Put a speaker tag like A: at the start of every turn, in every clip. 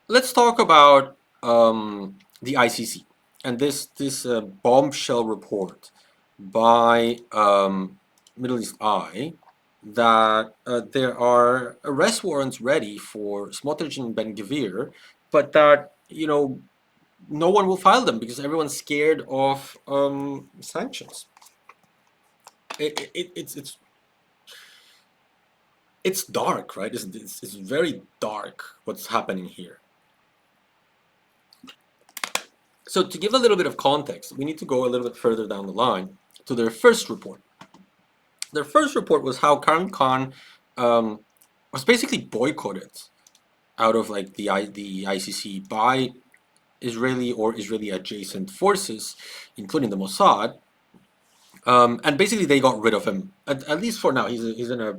A: let's talk about the ICC and this bombshell report by Middle East Eye that there are arrest warrants ready for Smotrich and Ben Gvir, but that no one will file them because everyone's scared of sanctions. It's dark, right? It's very dark what's happening here. So to give a little bit of context, we need to go a little bit further down the line to their first report. Their first report was how Karim Khan was basically boycotted out of like the ICC by Israeli or Israeli adjacent forces, including the Mossad, and basically they got rid of him. At least for now, he's in a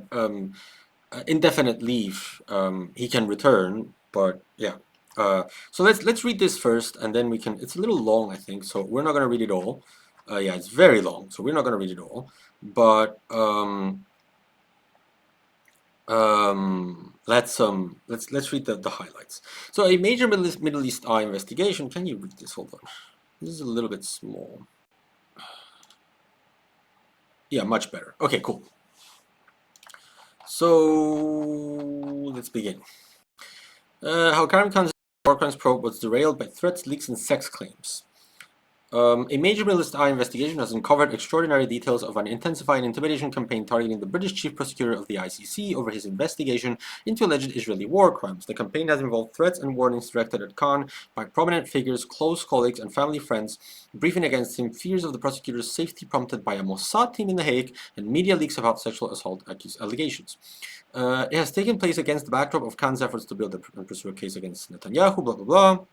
A: indefinite leave. He can return, but yeah. So let's read this first, and then we can. It's a little long, I think, so we're not going to read it all. Yeah, it's very long, so we're not going to read it all. But let's read the highlights. So a major Middle East Eye investigation. Can you read this? Hold on. This is a little bit small. Yeah, much better. Okay, cool. So let's begin. How Karim Khan's war crimes probe was derailed by threats, leaks, and sex claims. A major Middle East Eye investigation has uncovered extraordinary details of an intensified intimidation campaign targeting the British chief prosecutor of the ICC over his investigation into alleged Israeli war crimes. The campaign has involved threats and warnings directed at Khan by prominent figures, close colleagues, and family friends, briefing against him fears of the prosecutor's safety prompted by a Mossad team in The Hague and media leaks about sexual assault allegations. It has taken place against the backdrop of Khan's efforts to build and pursue a case against Netanyahu, blah, blah, blah.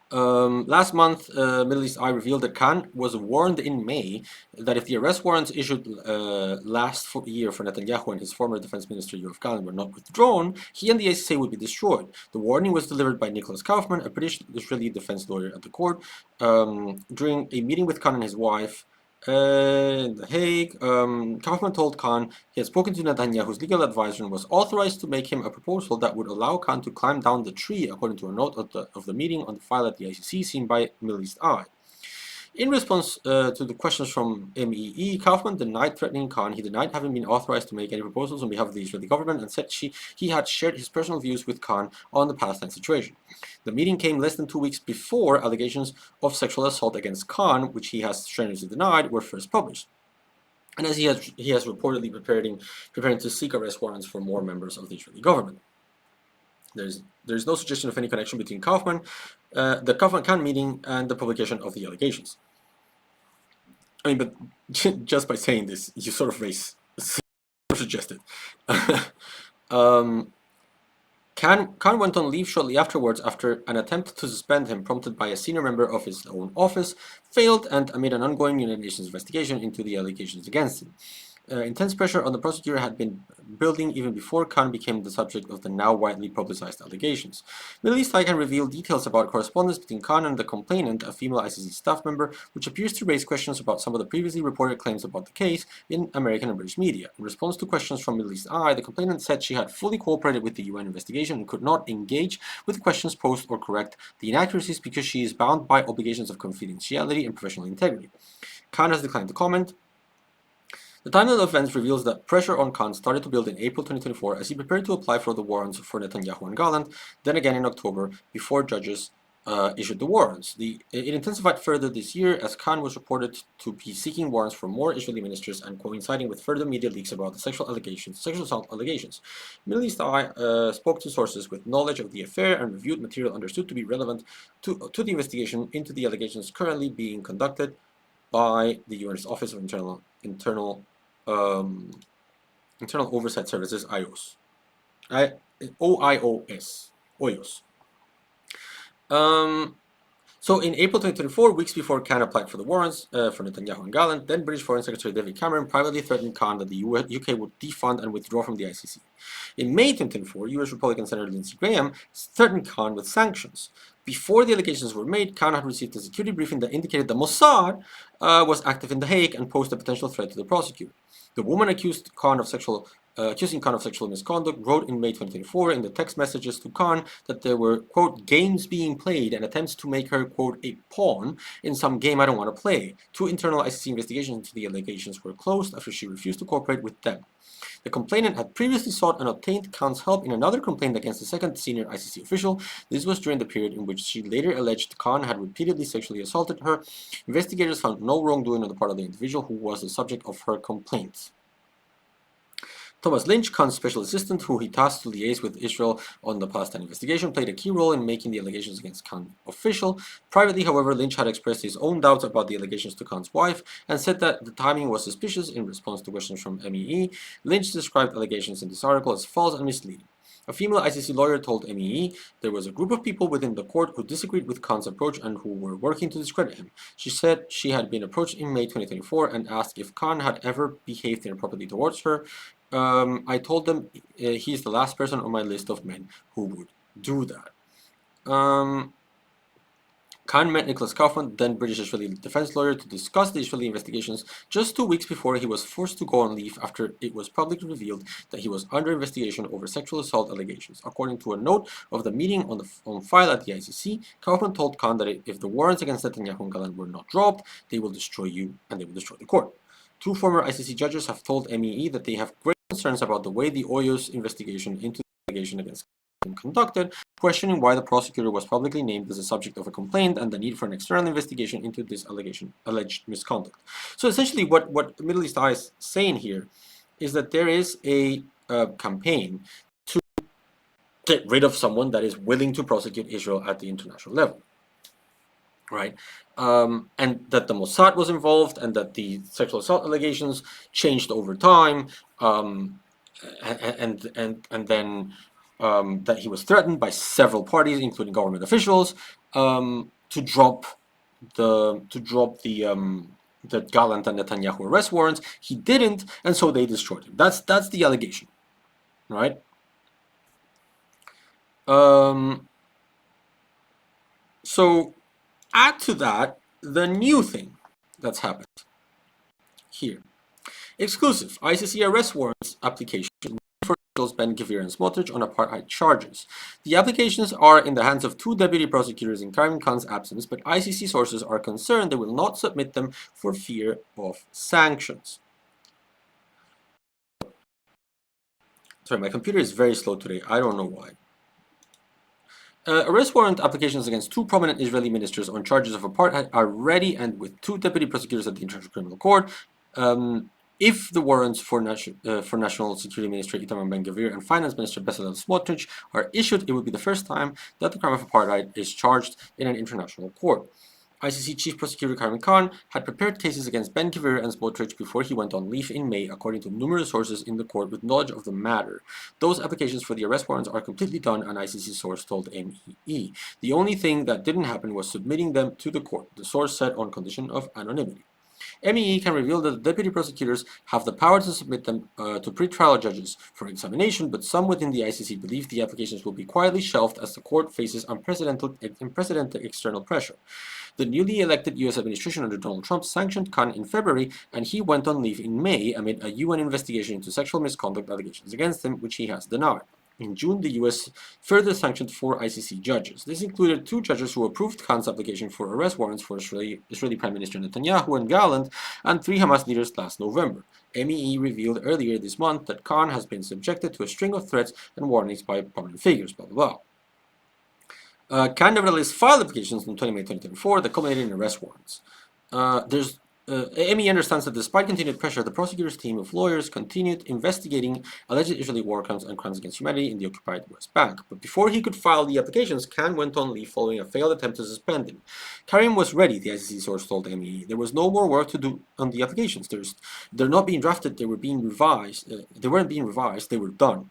A: Last month, Middle East Eye revealed that Khan was warned in May that if the arrest warrants issued last year for Netanyahu and his former defense minister Yoav Gallant were not withdrawn, he and the ICC would be destroyed. The warning was delivered by Nicholas Kaufman, a British-Israeli defense lawyer at the court, during a meeting with Khan and his wife in The Hague. Kaufman told Khan he had spoken to Netanyahu's legal advisor and was authorized to make him a proposal that would allow Khan to climb down the tree, according to a note of the meeting on the file at the ICC seen by Middle East Eye. In response to the questions from MEE, Kaufman denied threatening Khan. He denied having been authorized to make any proposals on behalf of the Israeli government and said he had shared his personal views with Khan on the Palestine situation. The meeting came less than 2 weeks before allegations of sexual assault against Khan, which he has strenuously denied, were first published. And as he has reportedly preparing to seek arrest warrants for more members of the Israeli government. There's no suggestion of any connection between Kaufman, the Kaufman-Khan meeting, and the publication of the allegations. I mean, but just by saying this, you sort of suggested. Khan went on leave shortly afterwards after an attempt to suspend him, prompted by a senior member of his own office, failed, and amid an ongoing United Nations investigation into the allegations against him. Intense pressure on the prosecutor had been building even before Khan became the subject of the now widely publicized allegations. Middle East Eye can reveal details about correspondence between Khan and the complainant, a female ICC staff member, which appears to raise questions about some of the previously reported claims about the case in American and British media. In response to questions from Middle East Eye, the complainant said she had fully cooperated with the UN investigation and could not engage with questions posed or correct the inaccuracies because she is bound by obligations of confidentiality and professional integrity. Khan has declined to comment. The timeline of events reveals that pressure on Khan started to build in April 2024 as he prepared to apply for the warrants for Netanyahu and Gallant, then again in October before judges issued the warrants. It intensified further this year as Khan was reported to be seeking warrants for more Israeli ministers and coinciding with further media leaks about the sexual assault allegations. Middle East Eye spoke to sources with knowledge of the affair and reviewed material understood to be relevant to the investigation into the allegations currently being conducted by the UN's Office of Internal Oversight Services, OIOS. OIOS. So in April 2024, weeks before Khan applied for the warrants for Netanyahu and Gallant, then British Foreign Secretary David Cameron privately threatened Khan that the UK would defund and withdraw from the ICC. In May 2024, US Republican Senator Lindsey Graham threatened Khan with sanctions. Before the allegations were made, Khan had received a security briefing that indicated the Mossad was active in The Hague and posed a potential threat to the prosecutor. The woman accused Khan of sexual accusing Khan of sexual misconduct, wrote in May 2024 in the text messages to Khan that there were, quote, games being played and attempts to make her, quote, a pawn in some game I don't want to play. 2 internal ICC investigations into the allegations were closed after she refused to cooperate with them. The complainant had previously sought and obtained Khan's help in another complaint against a second senior ICC official. This was during the period in which she later alleged Khan had repeatedly sexually assaulted her. Investigators found no wrongdoing on the part of the individual who was the subject of her complaints. Thomas Lynch, Khan's special assistant, who he tasked to liaise with Israel on the Palestine investigation, played a key role in making the allegations against Khan official. Privately, however, Lynch had expressed his own doubts about the allegations to Khan's wife and said that the timing was suspicious in response to questions from MEE. Lynch described allegations in this article as false and misleading. A female ICC lawyer told MEE there was a group of people within the court who disagreed with Khan's approach and who were working to discredit him. She said she had been approached in May 2024 and asked if Khan had ever behaved inappropriately towards her. I told them he's the last person on my list of men who would do that. Khan met Nicholas Kaufman, then British Israeli defense lawyer, to discuss the Israeli investigations just 2 weeks before he was forced to go on leave after it was publicly revealed that he was under investigation over sexual assault allegations. According to a note of the meeting on file at the ICC, Kaufman told Khan that if the warrants against Netanyahu and Gallant were not dropped, they will destroy you and they will destroy the court. 2 former ICC judges have told MEE that they have great concerns about the way the Oyos investigation into the allegation against him conducted, questioning why the prosecutor was publicly named as a subject of a complaint and the need for an external investigation into this alleged misconduct. So essentially what Middle East Eye is saying here is that there is a campaign to get rid of someone that is willing to prosecute Israel at the international level. Right, and that the Mossad was involved, and that the sexual assault allegations changed over time, and then that he was threatened by several parties, including government officials, to drop the Gallant and Netanyahu arrest warrants. He didn't, and so they destroyed him. That's the allegation, right? So add to that the new thing that's happened here. Exclusive ICC arrest warrants application for Ben Gvir and Smotrich on apartheid charges. The applications are in the hands of 2 deputy prosecutors in Karim Khan's absence, but ICC sources are concerned they will not submit them for fear of sanctions. Sorry, my computer is very slow today. I don't know why. Arrest warrant applications against 2 prominent Israeli ministers on charges of apartheid are ready, and with 2 deputy prosecutors at the International Criminal Court. If the warrants for National Security Minister Itamar Ben-Gvir and Finance Minister Bezalel Smotrich are issued, it would be the first time that the crime of apartheid is charged in an international court. ICC Chief Prosecutor Karim Khan had prepared cases against Ben-Gvir and Smotrich before he went on leave in May, according to numerous sources in the court with knowledge of the matter. Those applications for the arrest warrants are completely done, an ICC source told MEE. The only thing that didn't happen was submitting them to the court, the source said, on condition of anonymity. MEE can reveal that the deputy prosecutors have the power to submit them to pre-trial judges for examination, but some within the ICC believe the applications will be quietly shelved as the court faces unprecedented external pressure. The newly elected U.S. administration under Donald Trump sanctioned Khan in February, and he went on leave in May amid a UN investigation into sexual misconduct allegations against him, which he has denied. In June, the U.S. further sanctioned 4 ICC judges. This included 2 judges who approved Khan's application for arrest warrants for Israeli Prime Minister Netanyahu and Gallant, and 3 Hamas leaders last November. MEE revealed earlier this month that Khan has been subjected to a string of threats and warnings by prominent figures, blah blah blah. Khan nevertheless filed applications on 20 May 2024 that culminated in arrest warrants. MEE understands that despite continued pressure, the prosecutor's team of lawyers continued investigating alleged Israeli war crimes and crimes against humanity in the occupied West Bank. But before he could file the applications, Khan went on leave following a failed attempt to suspend him. Karim was ready, the ICC source told MEE. There was no more work to do on the applications. They're not being drafted, they were being revised. They weren't being revised, they were done.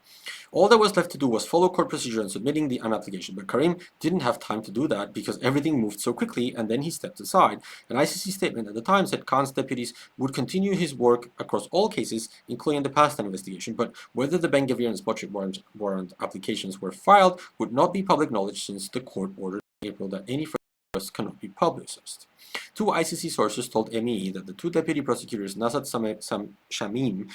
A: All that was left to do was follow court procedure and submitting an application, but Karim didn't have time to do that because everything moved so quickly, and then he stepped aside. An ICC statement at the time said Khan's deputies would continue his work across all cases, including the Palestine investigation, but whether the Ben-Gvir and Smotrich warrant applications were filed would not be public knowledge since the court ordered in April that any further requests cannot be publicized. 2 ICC sources told MEE that the 2 deputy prosecutors, Nazat Shamim,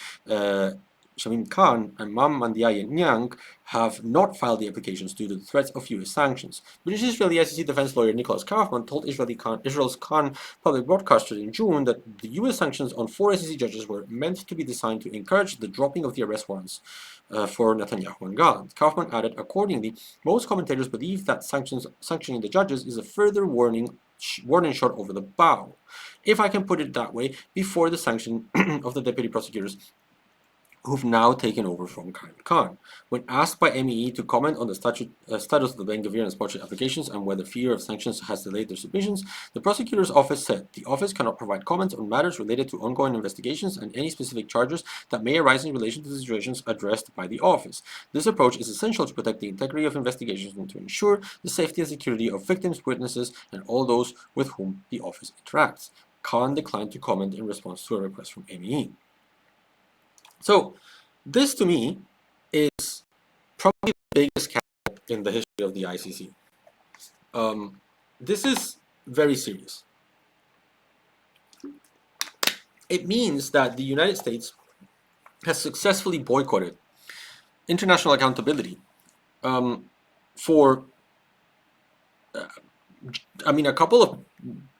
A: Shamim Khan and Mam Mandiaye Nyang have not filed the applications due to the threats of U.S. sanctions. British Israeli ICC defense lawyer Nicholas Kaufman told Israel's Khan public broadcaster in June that the U.S. sanctions on 4 ICC judges were meant to be designed to encourage the dropping of the arrest warrants for Netanyahu and Gantz. Kaufman added, accordingly, most commentators believe that sanctioning the judges is a further warning shot over the bow, if I can put it that way, before the sanction of the deputy prosecutors who've now taken over from Khan. When asked by MEE to comment on the status of the Gvir and Smotrich applications and whether fear of sanctions has delayed their submissions, the prosecutor's office said the office cannot provide comments on matters related to ongoing investigations and any specific charges that may arise in relation to the situations addressed by the office. This approach is essential to protect the integrity of investigations and to ensure the safety and security of victims, witnesses, and all those with whom the office interacts. Khan declined to comment in response to a request from MEE. So, this to me is probably the biggest scandal in the history of the ICC. This is very serious. It means that the United States has successfully boycotted international accountability for, a couple of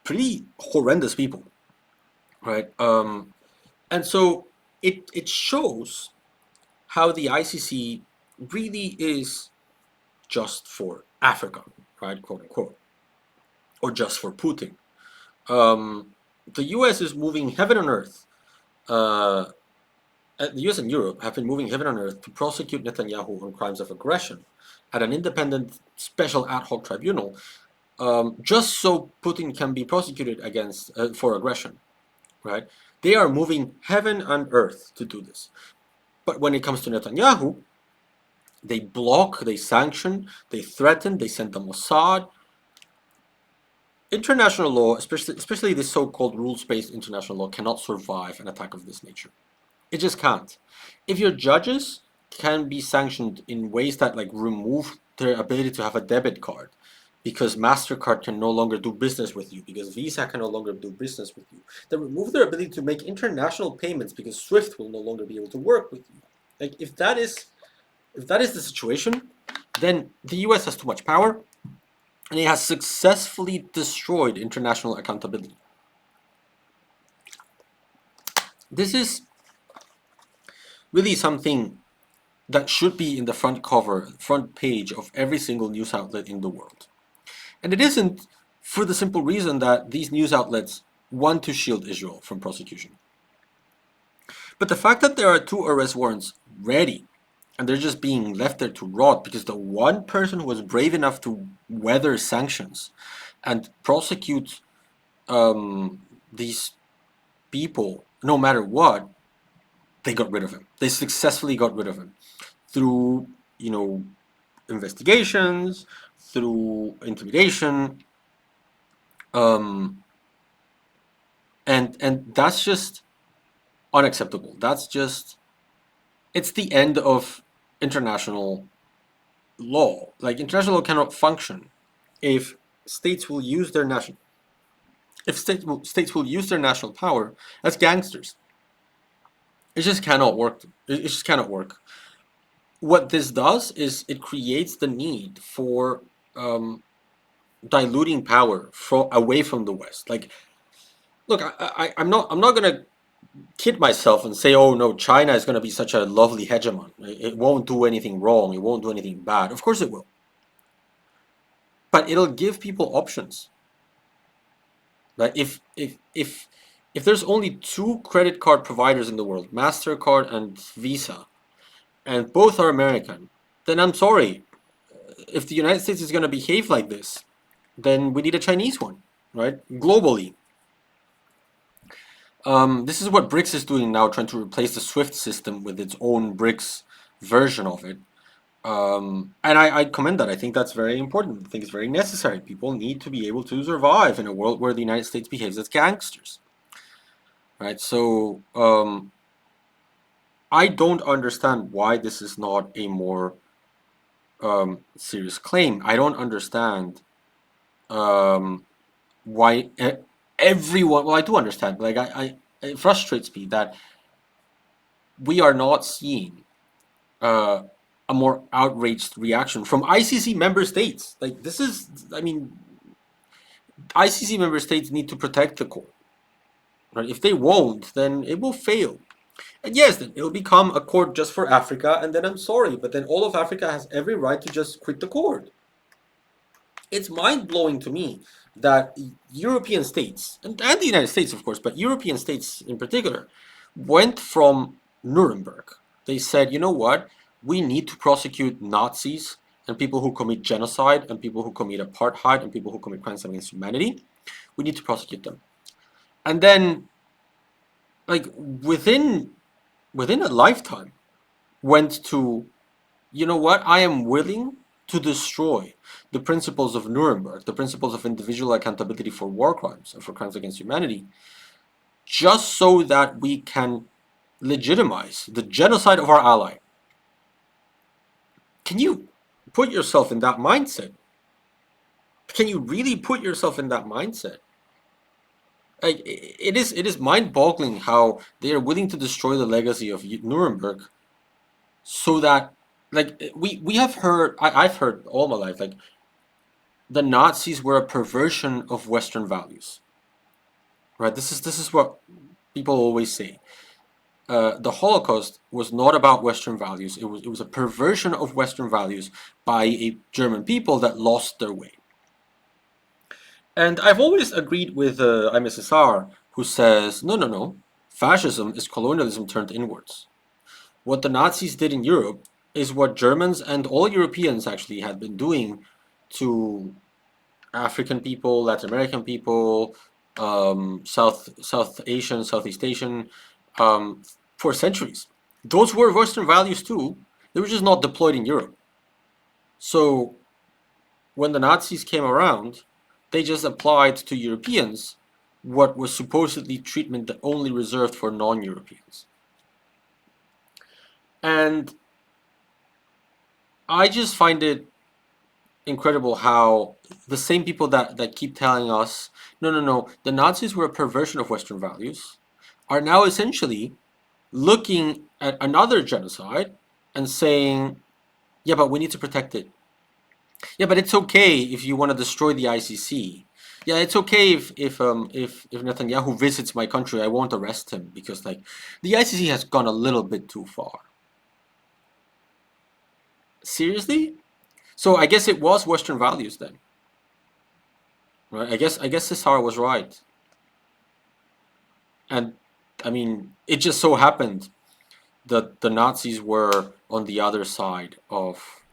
A: pretty horrendous people, right? And so it shows how the ICC really is just for Africa, right, quote unquote, or just for Putin. The US is moving heaven and earth. The US and Europe have been moving heaven and earth to prosecute Netanyahu on crimes of aggression at an independent special ad hoc tribunal, just so Putin can be prosecuted against for aggression, right? They are moving heaven and earth to do this. But when it comes to Netanyahu, they block, they sanction, they threaten, they send the Mossad. International law, especially this so-called rules-based international law, cannot survive an attack of this nature. It just can't. If your judges can be sanctioned in ways that remove their ability to have a debit card, because MasterCard can no longer do business with you, because Visa can no longer do business with you. They remove their ability to make international payments because SWIFT will no longer be able to work with you. If that is the situation, then the US has too much power, and it has successfully destroyed international accountability. This is really something that should be in the front page of every single news outlet in the world. And it isn't for the simple reason that these news outlets want to shield Israel from prosecution. But the fact that there are 2 arrest warrants ready, and they're just being left there to rot because the one person who was brave enough to weather sanctions and prosecute these people, no matter what, they got rid of him. They successfully got rid of him through, investigations, through intimidation, and that's just unacceptable. It's the end of international law. International law cannot function if states will use their national power as gangsters. It just cannot work. It just cannot work. What this does is it creates the need for diluting power away from the West. Look, I'm not gonna kid myself and say, oh no, China is gonna be such a lovely hegemon. It won't do anything wrong. It won't do anything bad. Of course it will. But it'll give people options. Like if there's only 2 credit card providers in the world, MasterCard and Visa, and both are American, then I'm sorry. If the United States is going to behave like this, then we need a Chinese one, right? Globally. This is what BRICS is doing now, trying to replace the SWIFT system with its own BRICS version of it. And I commend that. I think that's very important. I think it's very necessary. People need to be able to survive in a world where the United States behaves as gangsters, right? So I don't understand why this is not a more serious claim. I don't understand why everyone. Well, I do understand. It frustrates me that we are not seeing a more outraged reaction from ICC member states. Like this is, I mean, ICC member states need to protect the court. Right? If they won't, then it will fail. And yes, then it'll become a court just for Africa, and then I'm sorry, but then all of Africa has every right to just quit the court. It's mind-blowing to me that European states, and the United States, of course, but European states in particular, went from Nuremberg. They said, you know what? We need to prosecute Nazis and people who commit genocide and people who commit apartheid and people who commit crimes against humanity. We need to prosecute them. And then, like, within a lifetime, went to, you know what, I am willing to destroy the principles of Nuremberg, the principles of individual accountability for war crimes and for crimes against humanity, just so that we can legitimize the genocide of our ally. Can you put yourself in that mindset? Can you really put yourself in that mindset? Like, it is mind-boggling how they are willing to destroy the legacy of Nuremberg so that, like, we have heard, I've heard all my life, like, the Nazis were a perversion of Western values, right? This is what people always say. The Holocaust was not about Western values. It was a perversion of Western values by a German people that lost their way. And I've always agreed with IMSSR, who says, no, no, no, fascism is colonialism turned inwards. What the Nazis did in Europe is what Germans and all Europeans actually had been doing to African people, Latin American people, South Asian, Southeast Asian, for centuries. Those were Western values too. They were just not deployed in Europe. So when the Nazis came around, they just applied to Europeans what was supposedly treatment that only reserved for non-Europeans. And I just find it incredible how the same people that keep telling us, no, no, no, the Nazis were a perversion of Western values, are now essentially looking at another genocide and saying, yeah, but we need to protect it. Yeah, but it's okay if you want to destroy the ICC. Yeah, it's okay if Netanyahu visits my country, I won't arrest him because, like, the ICC has gone a little bit too far. Seriously? So I guess it was Western values then, right? I guess Cesar was right, and I mean, it just so happened that the Nazis were on the other side of,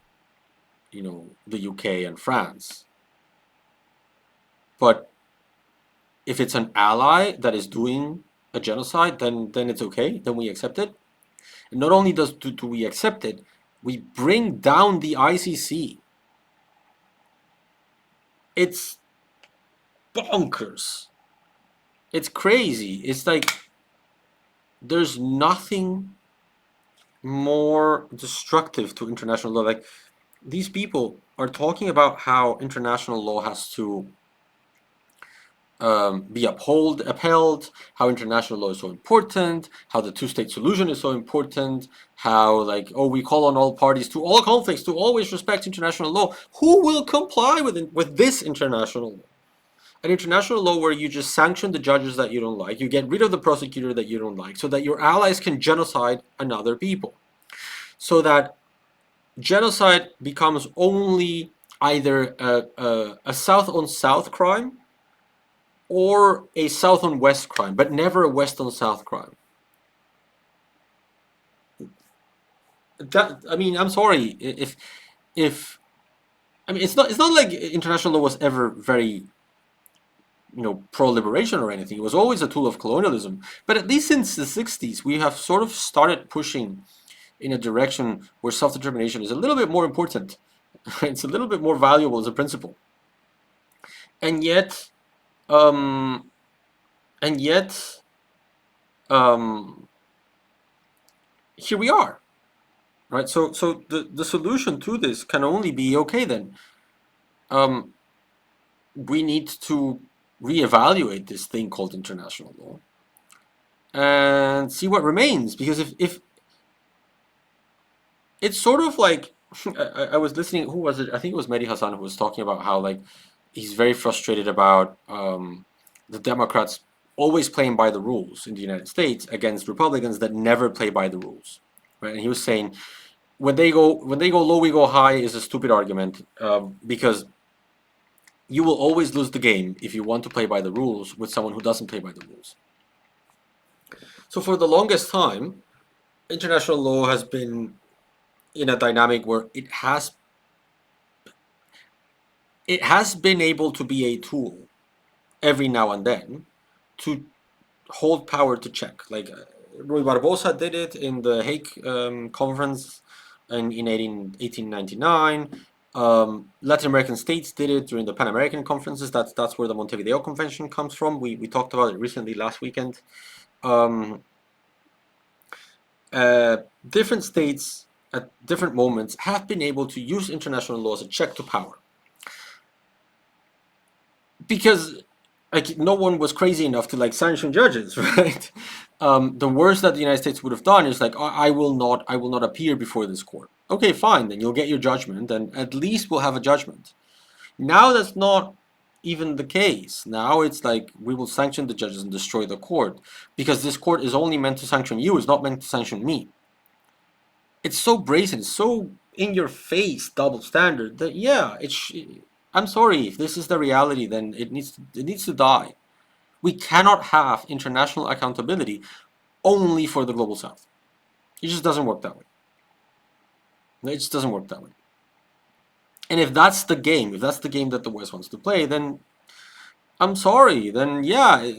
A: you know, the UK and France. But if it's an ally that is doing a genocide, then it's okay. Then we accept it. And not only do we accept it, we bring down the ICC. It's bonkers. It's crazy. It's like there's nothing more destructive to international law. Like, these people are talking about how international law has to be upheld, how international law is so important, how the two-state solution is so important, how, like, oh, we call on all parties to all conflicts to always respect international law. Who will comply with this international law? An international law where you just sanction the judges that you don't like, you get rid of the prosecutor that you don't like, so that your allies can genocide another people. So that genocide becomes only either a South-on-South crime or a South-on-West crime, but never a West-on-South crime. That, I mean, I'm sorry if I mean, it's not like international law was ever very, you know, pro-liberation or anything. It was always a tool of colonialism. But at least since the 60s, we have sort of started pushing in a direction where self-determination is a little bit more important. It's a little bit more valuable as a principle. And yet, um, and yet, here we are, right? So the solution to this can only be, okay, then, we need to reevaluate this thing called international law and see what remains. Because it's sort of like I was listening. Who was it? I think it was Mehdi Hassan who was talking about how like he's very frustrated about the Democrats always playing by the rules in the United States against Republicans that never play by the rules, right? And he was saying when they go low, we go high is a stupid argument because you will always lose the game if you want to play by the rules with someone who doesn't play by the rules. So for the longest time, international law has been in a dynamic where it has been able to be a tool every now and then to hold power to check. Like Rui Barbosa did it in the Hague Conference in 1899. Latin American states did it during the Pan American conferences. That's where the Montevideo Convention comes from. We talked about it recently last weekend. Um, Different states at different moments have been able to use international law as a check to power because like no one was crazy enough to like sanction judges, right? The worst that the United States would have done is like, I will not appear before this court. Okay, fine, then you'll get your judgment, and at least we'll have a judgment. Now that's not even the case. Now it's like we will sanction the judges and destroy the court because this court is only meant to sanction you, it's not meant to sanction me. It's so brazen, so in your face double standard that yeah, I'm sorry, if this is the reality, then it needs to die. We cannot have international accountability only for the global south. It just doesn't work that way. It just doesn't work that way. And if that's the game, if that's the game that the West wants to play, then I'm sorry, then yeah,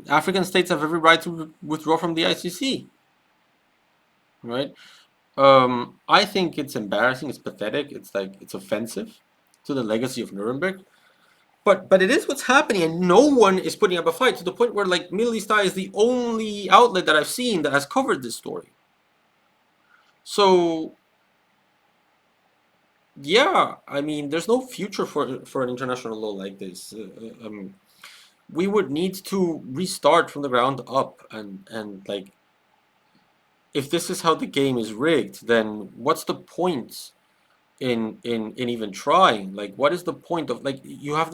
A: African states have every right to withdraw from the ICC, right? I think it's embarrassing, it's pathetic, it's like it's offensive to the legacy of Nuremberg. But it is what's happening, and no one is putting up a fight to the point where like Middle East Eye is the only outlet that I've seen that has covered this story. So yeah, I mean, there's no future for an international law like this. We would need to restart from the ground up, and like if this is how the game is rigged, then what's the point in even trying? Like, what is the point of like you have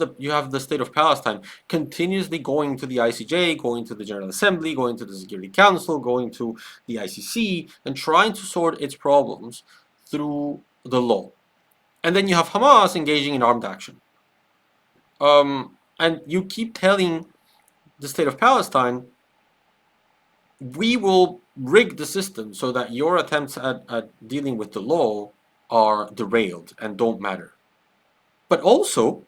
A: the state of Palestine continuously going to the ICJ, going to the General Assembly, going to the Security Council, going to the ICC, and trying to sort its problems through the law. And then you have Hamas engaging in armed action. And you keep telling the state of Palestine, we will rig the system so that your attempts at dealing with the law are derailed and don't matter. But also,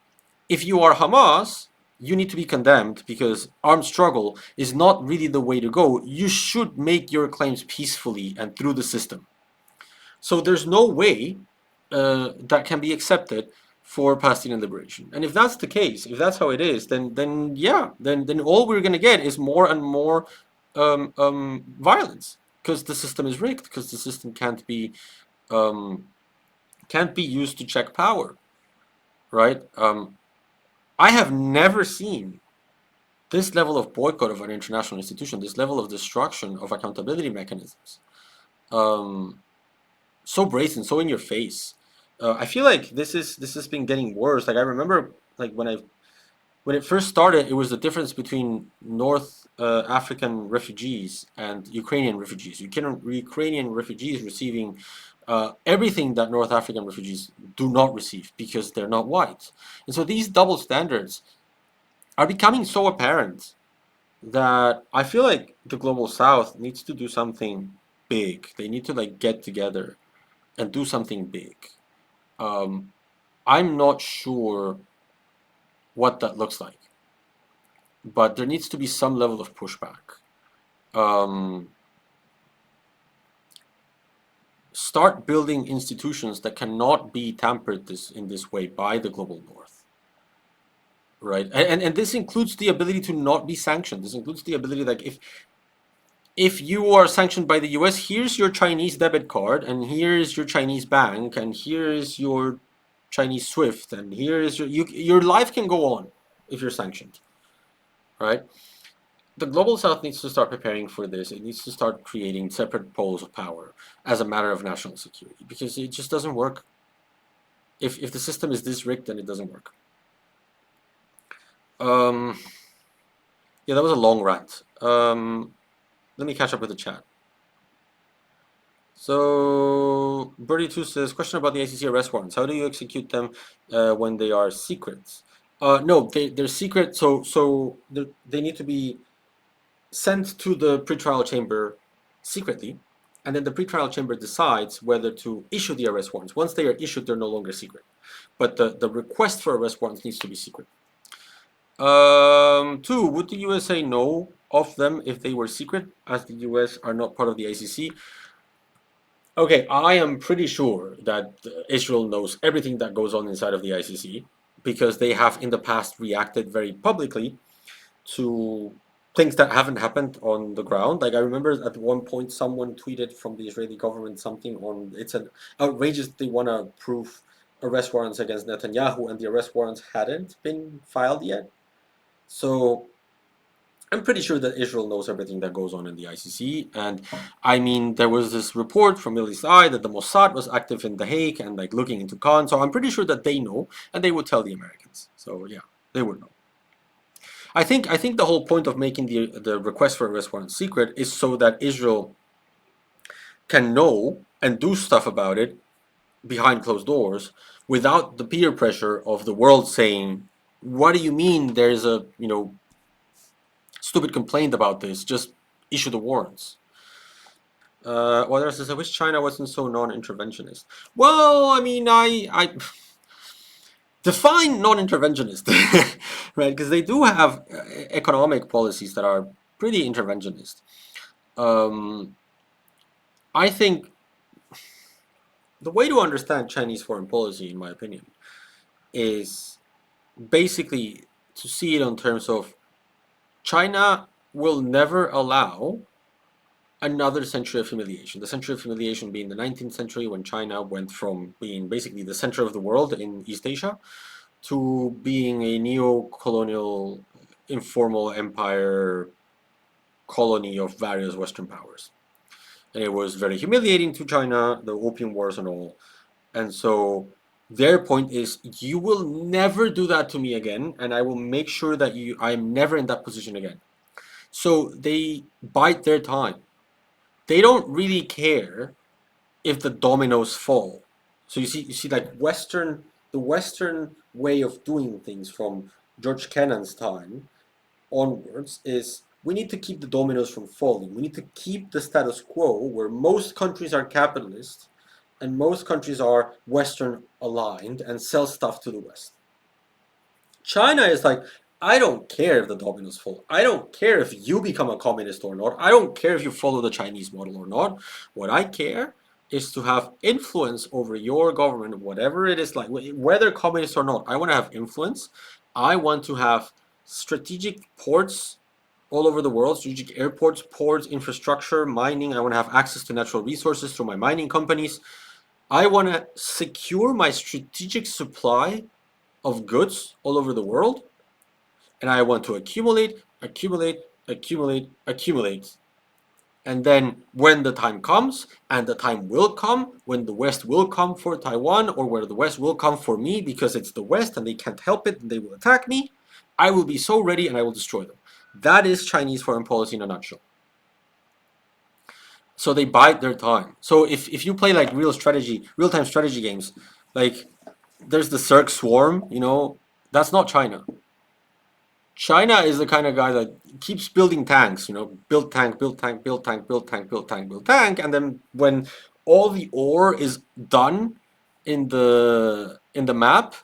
A: if you are Hamas, you need to be condemned because armed struggle is not really the way to go. You should make your claims peacefully and through the system. So there's no way that can be accepted for Palestinian liberation. And if that's the case, if that's how it is, then yeah, then all we're gonna get is more and more violence because the system is rigged, because the system um, can't be used to check power, right? I have never seen this level of boycott of an international institution, this level of destruction of accountability mechanisms. Um, so brazen, so in your face. I feel like this has been getting worse. Like I remember, like when it first started, it was the difference between North African refugees and Ukrainian refugees. Ukrainian refugees receiving everything that North African refugees do not receive because they're not white. And so these double standards are becoming so apparent that I feel like the global South needs to do something big. They need to like get together and do something big. Um, I'm not sure what that looks like, but there needs to be some level of pushback. Um, Start building institutions that cannot be tampered in this way by the global North, right? And this includes the ability to not be sanctioned. This includes the ability like if you are sanctioned by the US, here's your Chinese debit card, and here's your Chinese bank, and here's your Chinese SWIFT, and here's your life can go on if you're sanctioned, right? the global south needs to start preparing for this. It needs to start creating separate poles of power as a matter of national security, because it just doesn't work. If the system is this rigged, then it doesn't work. Yeah, that was a long rant. Let me catch up with the chat. So Birdie2 says, question about the ICC arrest warrants. How do you execute them when they are secret? No, they're secret. So they need to be sent to the pretrial chamber secretly, and then the pretrial chamber decides whether to issue the arrest warrants. Once they are issued, they're no longer secret. But the request for arrest warrants needs to be secret. Two, would the US say no of them if they were secret, as the US are not part of the ICC? Okay, I am pretty sure that Israel knows everything that goes on inside of the ICC, because they have in the past reacted very publicly to things that haven't happened on the ground. Like, I remember at one point someone tweeted from the Israeli government something on, it's an outrageous, they want to approve arrest warrants against Netanyahu, and the arrest warrants hadn't been filed yet. So I'm pretty sure that Israel knows everything that goes on in the ICC. And I mean, there was this report from Middle East Eye that the Mossad was active in The Hague and like looking into Khan. So I'm pretty sure that they know, and they would tell the Americans. So yeah, they would know. I think the whole point of making the request for arrest warrant secret is so that Israel can know and do stuff about it behind closed doors without the peer pressure of the world saying, "What do you mean? There's a stupid complaint about this. Just issue the warrants." Well, there's this, I wish China wasn't so non-interventionist. Well, I mean, I define non-interventionist, right? Because they do have economic policies that are pretty interventionist. I think the way to understand Chinese foreign policy, in my opinion, is basically to see it in terms of China will never allow another century of humiliation. The century of humiliation being the 19th century, when China went from being basically the center of the world in East Asia to being a neo-colonial informal empire colony of various Western powers. And it was very humiliating to China, the Opium Wars and all. And so their point is, you will never do that to me again, and I will make sure that I'm never in that position again. So they bide their time. They don't really care if the dominoes fall. So you see like the Western way of doing things from George Kennan's time onwards is, we need to keep the dominoes from falling. We need to keep the status quo where most countries are capitalist and most countries are Western aligned and sell stuff to the West. China is like, I don't care if the dominoes fall. I don't care if you become a communist or not. I don't care if you follow the Chinese model or not. What I care is to have influence over your government, whatever it is, like whether communist or not. I want to have influence. I want to have strategic ports all over the world, strategic airports, ports, infrastructure, mining. I want to have access to natural resources through my mining companies. I want to secure my strategic supply of goods all over the world, and I want to accumulate. And then when the time comes, and the time will come, when the West will come for Taiwan, or where the West will come for me because it's the West and they can't help it and they will attack me, I will be so ready and I will destroy them. That is Chinese foreign policy in a nutshell. So they bide their time. So if you play like real-time strategy games, like there's the Cirque Swarm, that's not China. China is the kind of guy that keeps building tanks, build tank, build tank, build tank, build tank, build tank, build tank, and then when all the ore is done in the map,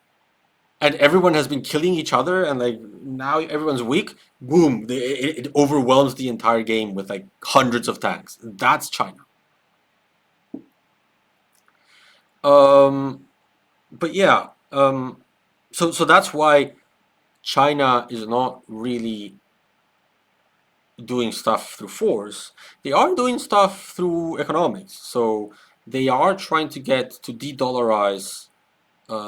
A: and everyone has been killing each other, and like now everyone's weak, boom, it overwhelms the entire game with like hundreds of tanks. That's China. But yeah, so that's why China is not really doing stuff through force. They are doing stuff through economics. So they are trying to get to de-dollarize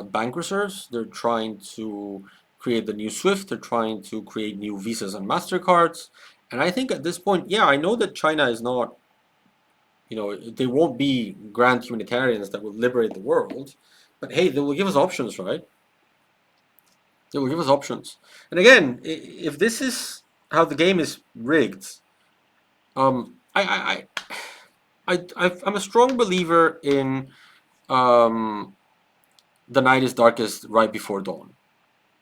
A: bank reserves. They're trying to create the new SWIFT. They're trying to create new Visas and MasterCards. And I think at this point, yeah, I know that China is not, they won't be grand humanitarians that will liberate the world, but hey, they will give us options, right? They will give us options. And again, if this is how the game is rigged, I'm a strong believer in um, the night is darkest right before dawn.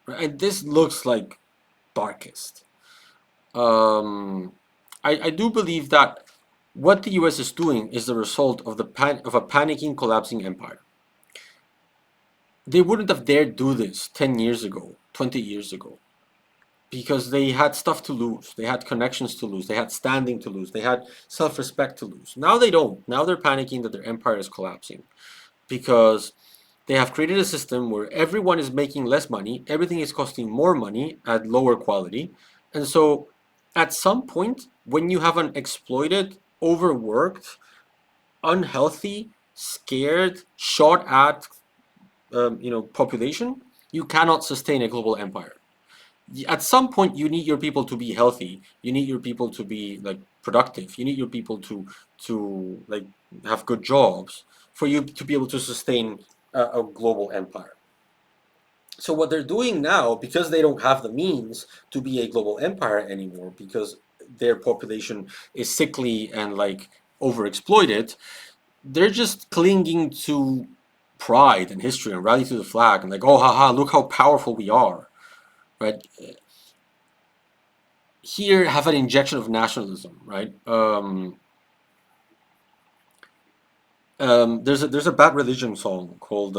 A: Right? And this looks like darkest. Um, I do believe that what the US is doing is the result of of a panicking, collapsing empire. They wouldn't have dared do this 10 years ago, 20 years ago, because they had stuff to lose. They had connections to lose. They had standing to lose. They had self-respect to lose. Now they don't. Now they're panicking that their empire is collapsing because they have created a system where everyone is making less money, everything is costing more money at lower quality. And so at some point, when you have an exploited, overworked, unhealthy, scared, shot at population, you cannot sustain a global empire. At some point, you need your people to be healthy. You need your people to be like productive. You need your people to like have good jobs for you to be able to sustain a global empire. So what they're doing now, because they don't have the means to be a global empire anymore, because their population is sickly and like overexploited, they're just clinging to pride and history and rally to the flag and like, oh, haha, look how powerful we are, right? Here, have an injection of nationalism, right? There's a Bad Religion song called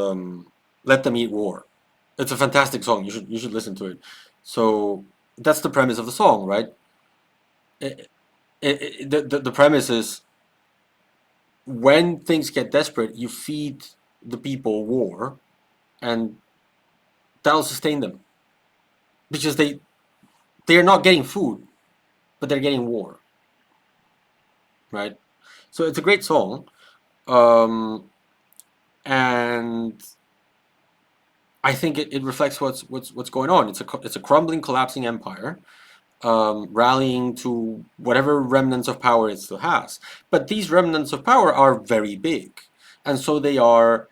A: "Let Them Eat War." It's a fantastic song. You should listen to it. So that's the premise of the song, right? The premise is when things get desperate, you feed the people war, and that'll sustain them because they're not getting food, but they're getting war, right? So it's a great song, um, and I think it reflects what's going on. It's a crumbling, collapsing empire, rallying to whatever remnants of power it still has. But these remnants of power are very big, and so they are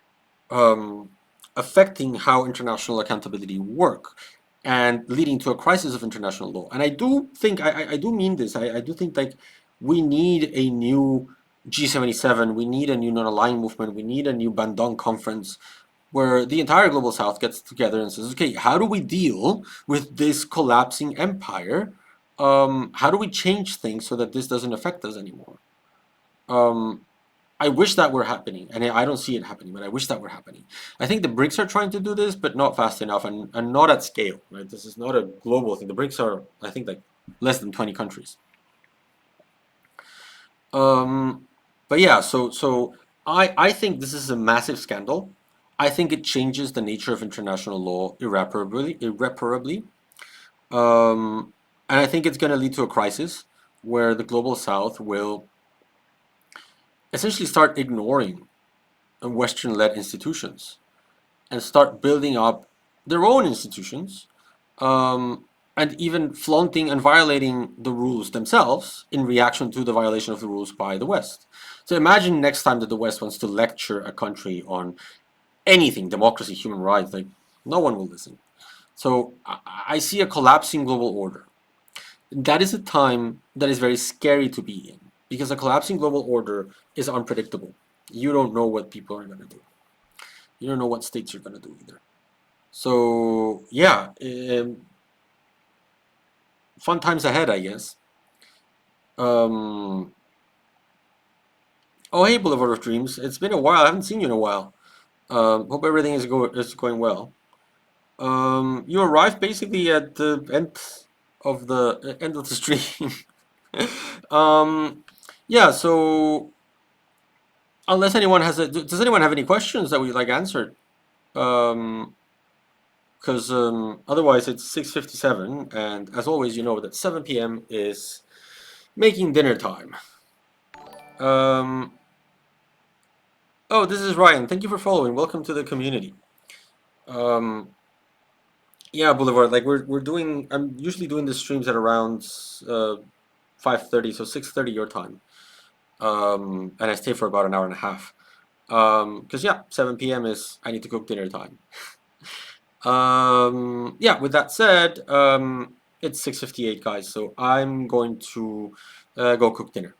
A: um, affecting how international accountability work and leading to a crisis of international law. And I do think I do mean this. I do think like we need a new G77. We need a new non-aligned movement. We need a new Bandung conference where the entire global south gets together and says, okay, how do we deal with this collapsing empire? How do we change things so that this doesn't affect us anymore? Um, I wish that were happening, and I don't see it happening, but I wish that were happening. I think the BRICS are trying to do this, but not fast enough and not at scale, right? This is not a global thing. The BRICS are, I think, like less than 20 countries. Um, but yeah, so I think this is a massive scandal. I think it changes the nature of international law irreparably. And I think it's going to lead to a crisis where the global south will essentially start ignoring Western-led institutions and start building up their own institutions, um, and even flaunting and violating the rules themselves in reaction to the violation of the rules by the West. So imagine next time that the West wants to lecture a country on anything, democracy, human rights, like no one will listen. So I see a collapsing global order. That is a time that is very scary to be in because a collapsing global order is unpredictable. You don't know what people are going to do. You don't know what states are going to do either. So yeah, fun times ahead, I guess. Um, oh, hey, Boulevard of Dreams. It's been a while. I haven't seen you in a while. Hope everything is going well. You arrived basically at the end of the stream. um, yeah. So unless anyone has does anyone have any questions that we'd like answered? Um, because otherwise it's 6:57, and as always, you know that 7 p.m. is making dinner time. Um, oh, this is Ryan. Thank you for following. Welcome to the community. Um, yeah, Boulevard. Like we're doing. I'm usually doing the streams at around 5:30, so 6:30 your time. And I stay for about an hour and a half. Because yeah, 7 p.m. is I need to cook dinner time. Yeah, with that said, it's 6:58, guys, so I'm going to go cook dinner.